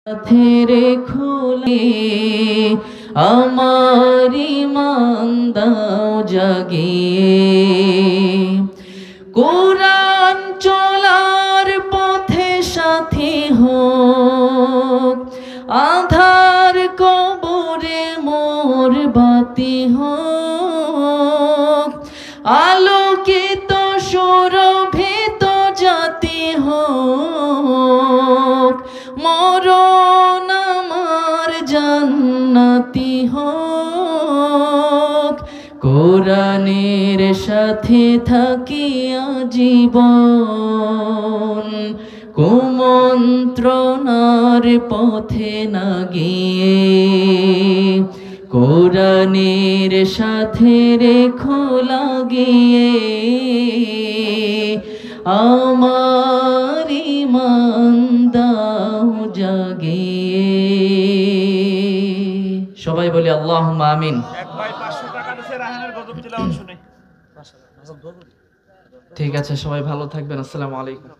There খুলে আমার ঈমান দাও জাগিয়ে, কোরআন চলার পথে সাথী হোক, আধার কবরে মোর বাতি হোক, আলোকিত সুরভিত জাতি হোক, মরণ আমার জান্নাতি হোক, কোরআনের সাথে থাকি আজীবন, কুমন্ত্রণার পথে না গিয়ে, কোরআনের সাথে রেখো লাগিয়ে আমার ঈমান দাও জাগিয়ে। সবাই বলি আল্লাহুম্মা আমিন। এক ভাই 500 টাকা দিয়েছে রাহানের গজব তিলাওয়াত শুনে। ঠিক আছে, সবাই ভালো থাকবেন। আসসালামু আলাইকুম।